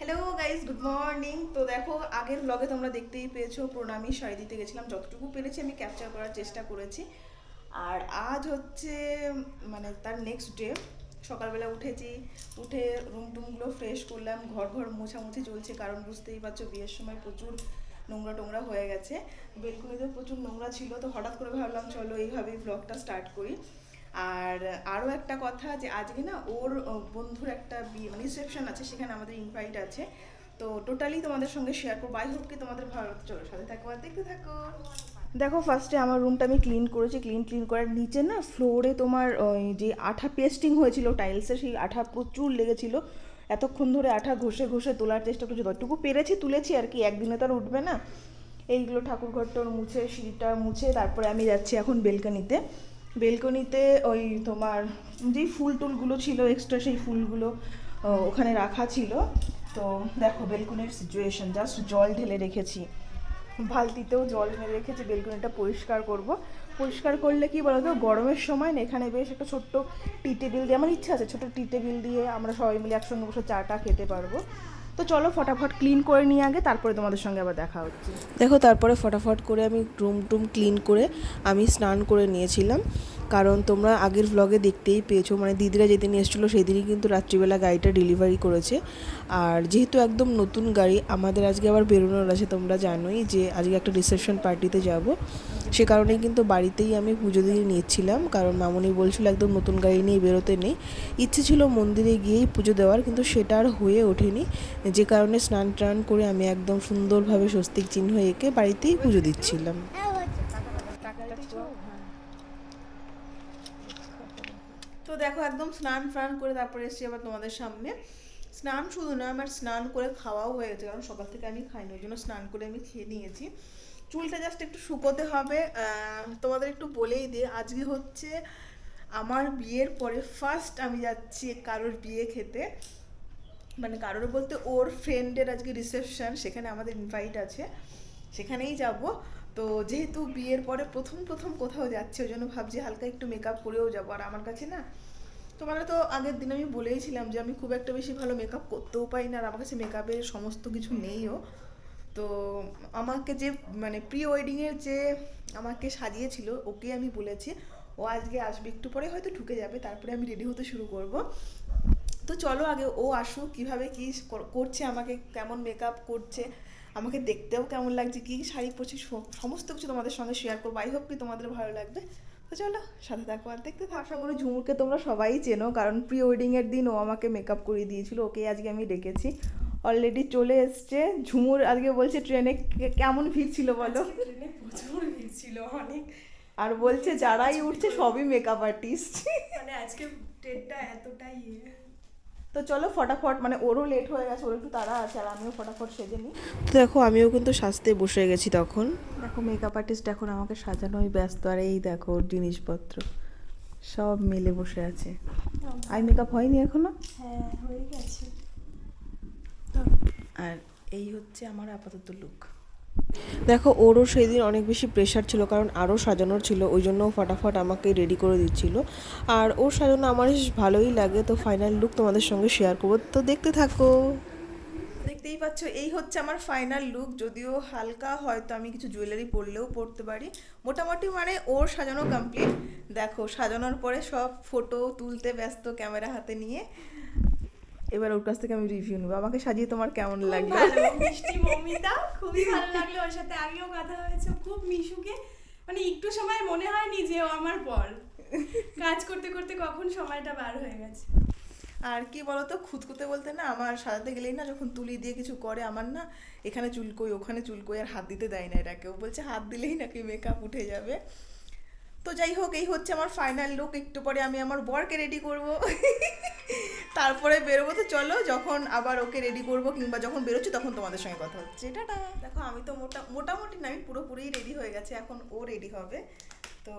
Hello guys, good morning. তো দেখো, আগের ব্লগে তোমরা দেখতেই পেয়েছো প্রণামী শাড়ি দিতে গেছিলাম। যতটুকু পেরেছি আমি ক্যাপচার করার চেষ্টা করেছি। আর আজ হচ্ছে মানে তার নেক্সট ডে। সকালবেলা উঠেছি, উঠে রুম টুমগুলো ফ্রেশ করলাম, ঘর ঘর মোছামুছি চলছে, কারণ বুঝতেই পারছো বিয়ের সময় প্রচুর নোংরা টোংরা হয়ে গেছে। বেলকুনিতেও প্রচুর নোংরা ছিল, তো হঠাৎ করে ভাবলাম চলো এইভাবেই ব্লগটা স্টার্ট করি। আর আরও একটা কথা, যে আজকে না ওর বন্ধুর একটা বিয়ে মানে রিসেপশন আছে, সেখানে আমাদের ইনভাইট আছে। তো টোটালি তোমাদের সঙ্গে শেয়ার করবো। আই হোপ কি তোমাদের ভালো লাগছে। চলো সাথে থাকো আর দেখতে থাকো। দেখো, ফার্স্টে আমার রুমটা আমি ক্লিন করেছি। ক্লিন করার নিচে না ফ্লোরে তোমার ওই যে আঠা পেস্টিং হয়েছিল টাইলসে, সেই আঠা প্রচুর লেগেছিল। এতক্ষণ ধরে আঠা ঘষে ঘষে তোলার চেষ্টা করছি, যতটুকু পেরেছি তুলেছি আর কি, একদিনে তো আর উঠবে না। এইগুলো ঠাকুর ঘরটার মুছে, সিঁড়িটা মুছে তারপরে আমি যাচ্ছি এখন বেলকনিতে। বেলকনিতে ওই তোমার যেই ফুল টুলগুলো ছিল এক্সট্রা, সেই ফুলগুলো ওখানে রাখা ছিল। তো দেখো বেলকনির সিচুয়েশন, জাস্ট জল ঢেলে রেখেছি, বালতিতেও জল ঢেলে রেখেছি। বেলকনিটা পরিষ্কার করব। পরিষ্কার করলে কি বলতো, গরমের সময় না এখানে বেশ একটা ছোট্ট টি টেবিল দিয়ে, আমার ইচ্ছা আছে ছোটো টি টেবিল দিয়ে আমরা সবাই মিলে একসঙ্গে বসে চাটা খেতে পারবো। তো চলো ফটাফট ক্লিন করে নিয়ে আগে, তারপরে তোমাদের সঙ্গে আবার দেখা হচ্ছে। দেখো, তারপরে ফটাফট করে আমি রুম টুম ক্লিন করে আমি স্নান করে নিয়েছিলাম। কারণ তোমরা আগের ভ্লগে দেখতেই পেয়েছো, মানে দিদিরা যেদিন এসেছিলো সেদিনই কিন্তু রাত্রিবেলা গাড়িটা ডেলিভারি করেছে। আর যেহেতু একদম নতুন গাড়ি, আমাদের আজকে আবার বেরোনোর আছে, তোমরা জানোই যে আজকে একটা রিসেপশন পার্টিতে যাব। সে কারণেই কিন্তু বাড়িতেই আমি পুজো দিয়ে নিয়েছিলাম, কারণ মামনি বলছিল একদম নতুন গাড়ি নিয়ে বেরোতে নেই। ইচ্ছে ছিল মন্দিরে গিয়েই পুজো দেওয়ার, কিন্তু সেটা আর হয়ে ওঠেনি। যে কারণে স্নান টান করে আমি একদম সুন্দরভাবে স্বস্তিক চিহ্ন এঁকে বাড়িতেই পুজো দিচ্ছিলাম। তো দেখো, একদম স্নান ফান করে তারপরে এসেছি আবার তোমাদের সামনে। স্নান শুধু না, আমার স্নান করে খাওয়াও হয়ে গেছে, কারণ সকাল থেকে আমি খাইনি, ওই জন্য স্নান করে আমি খেয়ে নিয়েছি। চুলটা জাস্ট একটু শুকোতে হবে। তোমাদের একটু বলেই দিই, আজকে হচ্ছে আমার বিয়ের পরে ফার্স্ট আমি যাচ্ছি কারোর বিয়ে খেতে। মানে কারোর বলতে ওর ফ্রেন্ডের আজকে রিসেপশন, সেখানে আমাদের ইনভাইট আছে, সেখানেই যাব। তো যেহেতু বিয়ের পরে প্রথম প্রথম কোথাও যাচ্ছে, ওই জন্য ভাবছি হালকা একটু মেকআপ করেও যাবো। আর আমার কাছে না, তোমার তো আগের দিন আমি বলেইছিলাম যে আমি খুব একটা বেশি ভালো মেকআপ করতেও পারি না, আর আমার কাছে মেকআপের সমস্ত কিছু নেইও। তো আমাকে যে মানে প্রি ওয়েডিংয়ের যে আমাকে সাজিয়েছিল, ওকে আমি বলেছি ও আজকে আসবে, একটু পরে হয়তো ঢুকে যাবে, তারপরে আমি রেডি হতে শুরু করব। তো চলো আগে ও আসুক, কীভাবে কী করছে, আমাকে কেমন মেকআপ করছে, আমাকে দেখতেও কেমন লাগছে, কী শাড়ি পরছি, সমস্ত কিছু তোমাদের সঙ্গে শেয়ার করবো। আই হোপ কি তোমাদের ভালো লাগবে। তো চলো সাথে থাকো আর দেখতে থাকো। আশা করি ঝুমুরকে তোমরা সবাই চেনো, কারণ প্রি ওয়েডিংয়ের দিন ও আমাকে মেকআপ করিয়ে দিয়েছিল, ওকে আজকে আমি ডেকেছি। অলরেডি চলে এসছে ঝুমুর। আজকে বলছে ট্রেনে কেমন ভিড় ছিল বলো। ট্রেনে প্রচুর ভিড় ছিল, অনেক। আর বলছে যারাই উঠছে সবই মেকআপ আর্টিস্ট। মানে আজকে ট্রেনটা এতটাই তো চলো ফটাফট, মানে ওরও লেট হয়ে গেছে, ওর একটু তাড়া আছে, আর আমিও ফটাফট সেজে নিই। তো দেখো, আমিও কিন্তু সাজতে বসে গেছি তখন। দেখো মেকআপ আর্টিস্ট এখন আমাকে সাজানোই ব্যস্ত, আর এই দেখো ওর জিনিসপত্র সব মিলে বসে আছে। আই মেকআপ হয়নি এখনো। হ্যাঁ, হয়ে গেছে। আর এই হচ্ছে আমার আপাতত লুক। দেখো, ওরও সেই দিন অনেক বেশি প্রেশার ছিল, কারণ আরও সাজানোর ছিল, ওই জন্য ফটাফট আমাকে রেডি করে দিচ্ছিল। আর ওর সাজানো আমার বেশ ভালোই লাগে। তো ফাইনাল লুক তোমাদের সঙ্গে শেয়ার করবো, তো দেখতে থাকো। দেখতেই পাচ্ছ, এই হচ্ছে আমার ফাইনাল লুক। যদিও হালকা হয়তো আমি কিছু জুয়েলারি পরলেও পরতে পারি, মোটামুটি মানে ওর সাজানো কমপ্লিট। দেখো সাজানোর পরে সব ফটো তুলতে ব্যস্ত ক্যামেরা হাতে নিয়ে। এবার ওর কাছ থেকে আমি রিভিউ নেবো, আমাকে সাজিয়ে তোমার কেমন লাগলো। ভালো, মিষ্টি মমিতা, খুবই ভালো লাগলো। ওর সাথে আগেও কথা হয়েছে, খুব মিশুকে, মানে একটু সময় মনে হয়নি যে ও আমার পর। কাজ করতে করতে কখন সময়টা বার হয়ে গেছে। আর কি বলতো, খুঁতখুঁতে বলতে না, আমার সাজাতে গেলেই না যখন তুলি দিয়ে কিছু করে, আমার না এখানে চুলকোই ওখানে চুলকোই, আর হাত দিতে দেয় না এরা কেউ, বলছে হাত দিলেই নাকি মেকআপ উঠে যাবে। তো যাই হোক, এই হচ্ছে আমার ফাইনাল লুক। একটু পরে আমি আমার বরকে রেডি করব, তারপরে বেরোবো। তো চলো, যখন আবার ওকে রেডি করব কিংবা যখন বেরোচ্ছি তখন তোমাদের সঙ্গে কথা হচ্ছে। টাটা। দেখো, আমি তো মোটামুটি না, আমি পুরোপুরি রেডি হয়ে গেছে, এখন ও রেডি হবে। তো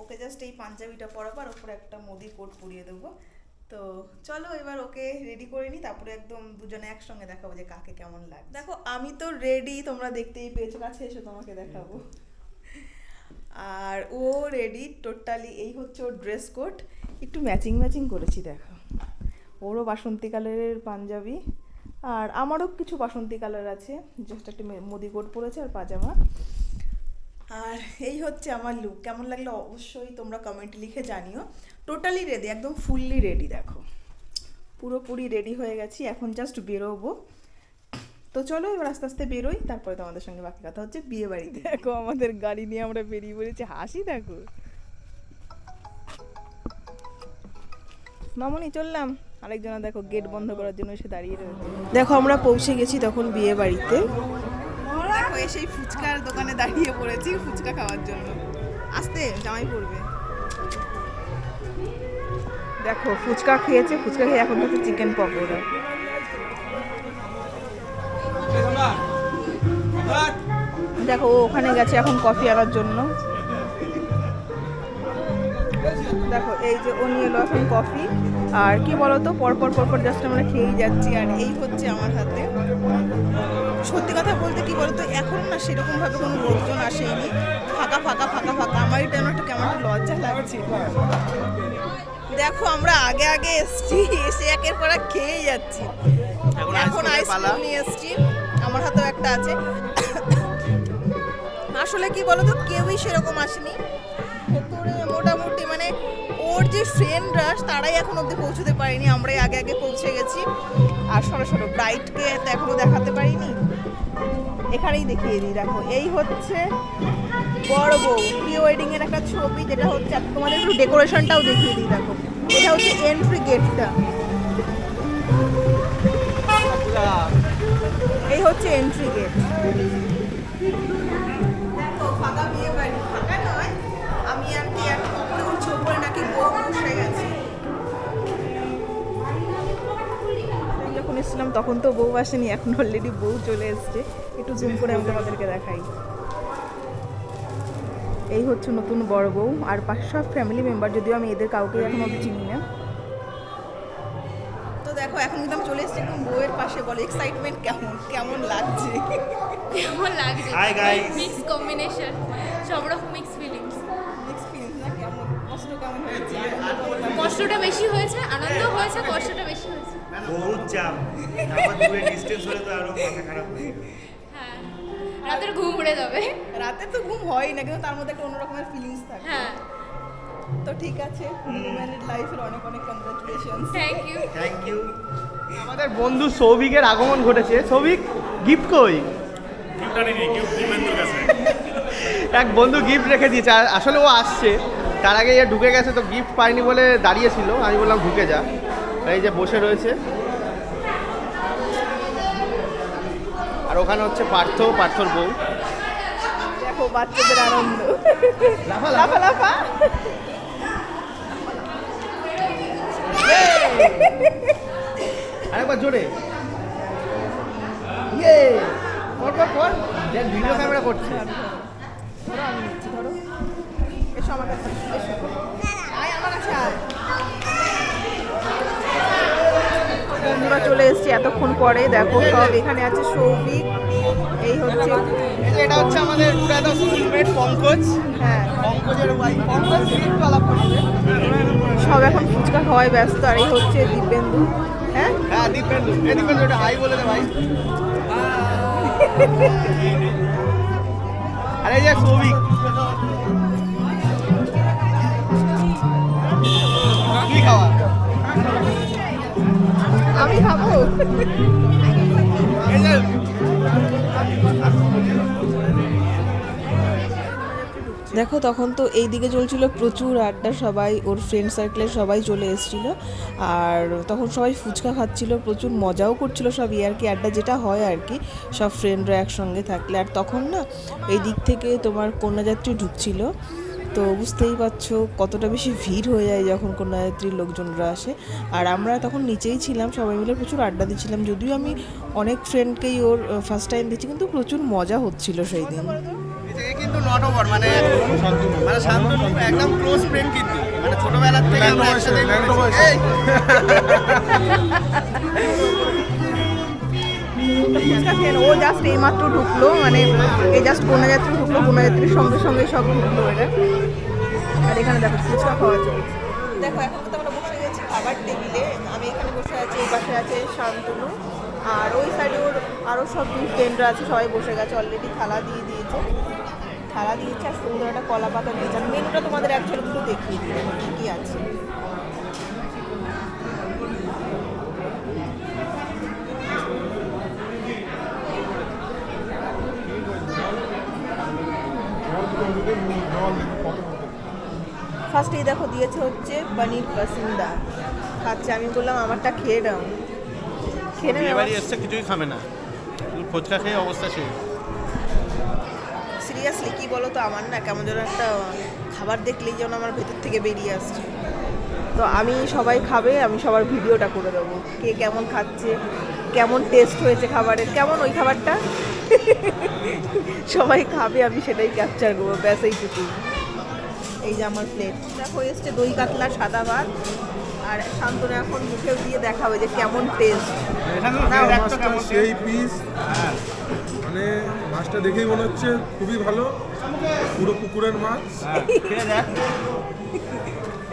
ওকে জাস্ট এই পাঞ্জাবিটা পরাবো, আর ওপরে একটা মোদি কোট পরিয়ে দেবো। তো চলো এবার ওকে রেডি করে নিই, তারপরে একদম দুজনে একসঙ্গে দেখাবো যে কাকে কেমন লাগে। দেখো আমি তো রেডি, তোমরা দেখতেই পেয়েছো, কাছে এসে তোমাকে দেখাবো। আর ও রেডি টোটালি। এই হচ্ছে ওর ড্রেস কোড, একটু ম্যাচিং ম্যাচিং করেছি দেখো। ওরও বাসন্তী কালারের পাঞ্জাবি, আর আমারও কিছু বাসন্তী কালার আছে, জাস্ট একটা মোদি কোট পরেছে আর পাজামা। আর এই হচ্ছে আমার লুক। কেমন লাগলো অবশ্যই তোমরা কমেন্টে লিখে জানিও। টোটালি রেডি, একদম ফুললি রেডি, দেখো পুরোপুরি রেডি হয়ে গেছি, এখন জাস্ট বেরোবো। তো চলো এবার আস্তে আস্তে বেরোই, তারপরে তোমাদের সঙ্গে বাকি কথা হচ্ছে বিয়ে বাড়িতে। দেখো আমাদের গাড়ি নিয়ে আমরা বেরিয়ে পড়েছি, হাসি দেখো। মামনি চললাম। আরেকজনা দেখো গেট বন্ধ করার জন্য এসে দাঁড়িয়ে রয়েছে। দেখো আমরা পৌঁছে গেছি তখন বিয়ে বাড়িতে। দেখো এসেই ফুচকার দোকানে দাঁড়িয়ে পড়েছি ফুচকা খাওয়ার জন্য। আসতে জামাই পড়বে। দেখো ফুচকা খেয়েছে, ফুচকা খেয়ে এখন হচ্ছে চিকেন পকোড়া। দেখো ও ওখানে গেছে এখন কফি আনার জন্য। দেখো এই যে ও নিয়ে এলো এখন কফি। আর কি বলতো, পরপর পরপর জাস্ট আমরা খেয়েই যাচ্ছি। আর এই হচ্ছে আমার হাতে। সত্যি কথা বলতে কি বলতো, এখন না সেরকম ভাবে কোনো লোকজন আসেনি, ফাঁকা ফাঁকা ফাঁকা ফাঁকা। আমার এটা একটা কেমন একটা লজ্জা লাগছে। দেখো আমরা আগে আগে এসছি, এসে একের পর এক খেয়েই যাচ্ছি। এখন আইসক্রিম নিয়ে এসছি, আমার হাতেও একটা আছে। আসলে কি বলতো, কেউই সেরকম আসেনি ভেতরে, মোটামুটি মানে ওর যে ফ্রেন্ডরা তারাই এখন অব্দি পৌঁছতে পারেনি, আমরাই আগে আগে পৌঁছে গেছি। আর সরাসরি ব্রাইডকে তো এখনো দেখাতে পারিনি, এখানেই দেখিয়ে দিই। দেখো এই হচ্ছে বড় বউ, প্রি ওয়েডিং এর একটা ছবি, যেটা হচ্ছে তোমাদের একটু ডেকোরেশনটাও দেখিয়ে দিই। দেখো এটা হচ্ছে এন্ট্রি গেটটা, এই হচ্ছে এন্ট্রি গেট। দেখো ফাঁকা বিয়ে বাড়ি, ফাঁকা নয়, আমি আর কি একটা উপরে উঠছি, উপরে নাকি বউ বসে গেছে। যখন এসেছিলাম তখন তো বউ আসেনি, এখন অলরেডি বউ চলে এসছে। একটু জুম করে আমি তোমাদেরকে দেখাই। এই হচ্ছে নতুন বড় বউ, আর পাশে সব ফ্যামিলি মেম্বার, যদিও আমি এদের কাউকে এখন অব্দি চিনি না। তো দেখো এখন কিন্তু আমি চলে এসেছি একদম বউয়ের পাশে। বলো এক্সাইটমেন্ট কেমন, কেমন লাগছে? কেমন লাগছে? হাই গাইস, মিক্স কম্বিনেশন, সব রকম মিক্স ফিলিংস। মিক্স ফিলিংস না? কেমন কষ্ট, কেমন হয়েছে? কষ্টটা বেশি হয়েছে, আনন্দ হয়েছে, কষ্টটা বেশি হয়েছে। বহুত চাপ, আবার দূরে ডিস্টেন্স হলে তো আরো মাথা খারাপ হয়ে যাবে। হ্যাঁ, রাতের ঘুম উড়ে যাবে। রাতে তো ঘুম হয় না, কিন্তু তার মধ্যে একটা অন্যরকমের ফিলিংস থাকে। হ্যাঁ, তো ঠিক আছে, ম্যারিড লাইফের অনেক অনেক congratulations. Thank you. Thank you. আমাদের বন্ধু সৌভিকের আগমন ঘটেছে। সৌভিক, গিফট কই? এক বন্ধু গিফট রেখে দিয়েছে, আসলে ও আসছে, তার আগে এ ঢুকে গেছে, তো গিফট পাইনি বলে দাঁড়িয়েছিল। আমি বললাম ঢুকে যা, এই যে বসে রয়েছে। আর ওখানে হচ্ছে পার্থর বউ। দেখো বাচ্চাদের আনন্দ, লাফা লাফা লাফা। আরেকবার জোরে, ইয়ে কর দেখ, ভিডিও ক্যামেরা করছে। ধরো আমি নিচ্ছি, ধরো। এসো আমার কাছে, এসো। আয় আমার কাছে আয়। বন্ধুরা চলে এসেছি এতক্ষণ পরে। দেখো সব এখানে আছে। সৌভিক, এই হচ্ছে, এটা হচ্ছে আমাদের পুরাতন স্কুলমেট পঙ্কজ। হ্যাঁ পঙ্কজের ওয়াইফ। পঙ্কজ একটু আলাপ করছে। সব এখন ফুচকা খাওয়ায় ব্যস্ত। আর এই হচ্ছে দিব্যেন্দু। হ্যাঁ হ্যাঁ, দীপেন্দু, দীপেন্দু এটা হাই বলে দে ভাই। আরে এই যে সৌভিক, কি খাওয়া? আমি খাবো। এই যে দেখো তখন তো এই দিকে চলছিল প্রচুর আড্ডা, সবাই ওর ফ্রেন্ড সার্কেলের সবাই চলে এসেছিল। আর তখন সবাই ফুচকা খাচ্ছিল, প্রচুর মজাও করছিল সব, আর কি আড্ডা যেটা হয় আর কি সব ফ্রেন্ডরা একসঙ্গে থাকলে। আর তখন না এই দিক থেকে তোমার কন্যাযাত্রী ঢুকছিল, তো বুঝতেই পারছো কতটা বেশি ভিড় হয়ে যায় যখন কন্যাযাত্রীর লোকজনরা আসে। আর আমরা তখন নিচেই ছিলাম, সবাই মিলে প্রচুর আড্ডা দিচ্ছিলাম। যদিও আমি অনেক ফ্রেন্ডকেই ওর ফার্স্ট টাইম দিচ্ছি, কিন্তু প্রচুর মজা হচ্ছিল সেই দিন। এ কিন্তু নট ওভার, মানে শান্তনু একদম ক্লোজ ফ্রেন্ড, কিন্তু মানে ছোটবেলার থেকে আমরা একসাথে এই ফুচকা খেয়ে ও জাস্ট এইমাত্র ঢুকলো, মানে এই জাস্ট কন্যাযাত্রী ঢুকলো, কন্যাযাত্রীর সঙ্গে সঙ্গে সব ঢুকলো এরা। আর এখানে দেখো ফুচকা খাওয়া চলছে। দেখো এখন তো আমরা বসে গেছি খাবার টেবিলে। আমি এখানে বসে আছি, এই পাশে আছে শান্তনু, আর আরও সব দুই ফ্রেন্ডরা আছে, সবাই বসে গেছে অলরেডি, থালা দিয়ে দিয়েছে আর সুন্দর একটা কলা পাতা দিয়েছে। আর মেনুটা তোমাদের অ্যাকচুয়ালি দুটো দেখিয়ে দিই কী কী আছে। ফার্স্টেই দেখো দিয়েছে হচ্ছে পনির পাসিন্দা, খাচ্ছে। আমি বললাম আমারটা খেয়ে নাও, খেয়ে নেবে। বিয়ে বাড়ি এসছে কিছুই খাবে না, শুধু ফুচকা খেয়ে অবস্থা শেষ। সিরিয়াসলি কি বলো তো, আমার না কেমন যেন একটা খাবার দেখলেই যেন আমার ভেতর থেকে বেরিয়ে আসছে। তো আমি সবাই খাবে, আমি সবার ভিডিওটা করে দেবো, কে কেমন খাচ্ছে, কেমন টেস্ট হয়েছে খাবারের, কেমন ওই খাবারটা সবাই খাবে, আমি সেটাই ক্যাপচার করবো, ব্যাস এইটুকু। এই যে আমার প্লেট দেখো এসছে দই কাতলা, সাদা ভাত, আর শান্তনু এখন মুখেও দিয়ে দেখাবে যে কেমন টেস্ট। মাছটা সেই পিস, মানে মাছটা দেখেই মনে হচ্ছে খুবই ভালো, পুরো পুকুরের মাছ।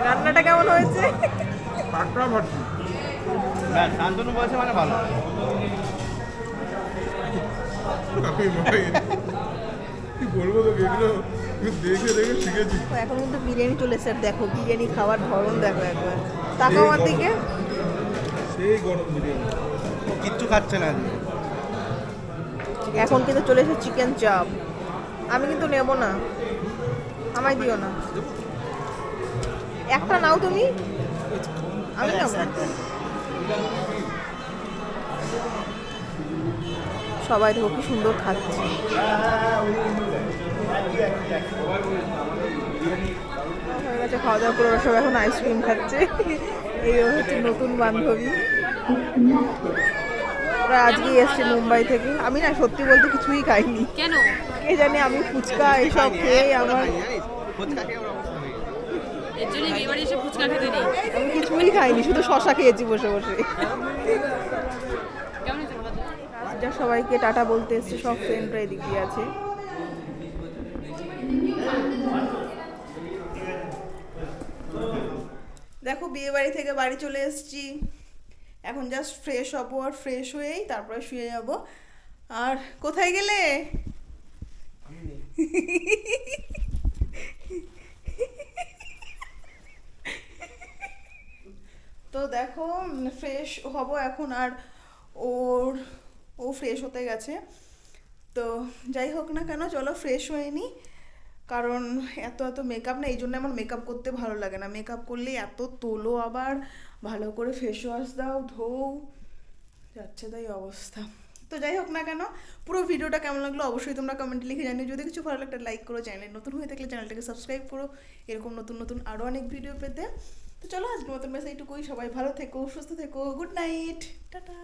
রান্নাটা কেমন হয়েছে? কাঁকড়া ভর্তি। শান্তনু বলছে মানে ভালো। আমি মায়ের কি বলবো তোকে, এগুলো দেখে দেখে শিখেছি। তো এখন কিন্তু বিরিয়ানি চলে এসে, দেখো বিরিয়ানি খাওয়ার ধরন দেখো একবার, তাকাও আমার দিকে। সেই গরম বিরিয়ানি, ও কিচ্ছু খাচ্ছে না আজকে। এখন কিন্তু চলে এসেছে চিকেন চাপ, আমি কিন্তু নেব না, আমায় দিও না, একটা নাও তুমি, আমি নেব না। সবাই দেখো কি সুন্দর খাচ্ছে। হয়ে গেছে খাওয়া দাওয়া করে, ওরা সব এখন আইসক্রিম খাচ্ছে। এই হচ্ছে নতুন বান্ধবী, ওরা আজকেই এসছে মুম্বাই থেকে। আমি না সত্যি বলতে কিছুই খাইনি, কেন? কে জানে, আমি ফুচকা এইসব খেয়ে আমার, ফুচকা খেয়ে ওর অবস্থা হয়ে গেছে। এর জন্য বিয়ে বাড়ি এসে ফুচকা খেতে নেই। আমি কিছুই খাইনি, শুধু শশা খেয়েছি বসে বসে। কেমন হয়েছে বলো তো? যা সবাইকে টাটা বলতে এসছে, সব ফ্রেন্ডরা এদিকে আছে। দেখো বিয়ে বাড়ি থেকে বাড়ি চলে এসেছি, এখন জাস্ট ফ্রেশ হবো, আর ফ্রেশ হয়েই তারপরে শুয়ে যাব। আর কোথায় গেলে? তো দেখো ফ্রেশ হব এখন, আর ও ফ্রেশ হতে গেছে। তো যাই হোক না কেন, চলো ফ্রেশ হয়ে নিই, কারণ এত মেকআপ না, এই জন্য আমার মেকআপ করতে ভালো লাগে না। মেকআপ করলে এত তোলো, আবার ভালো করে ফেস ওয়াশ দাও, ধোও, যাচ্ছে তাই অবস্থা। তো যাই হোক না কেন, পুরো ভিডিওটা কেমন লাগলো অবশ্যই তোমরা কমেন্টে লিখে জানিও। যদি কিছু ভালো লাগলে লাইক করো, চ্যানেল নতুন হয়ে থাকলে চ্যানেলটাকে সাবস্ক্রাইব করো এরকম নতুন আরও অনেক ভিডিও পেতে। তো চলো আজকের মতন বেশ এইটুকুই, সবাই ভালো থেকো, সুস্থ থেকো, গুড নাইট, টাটা।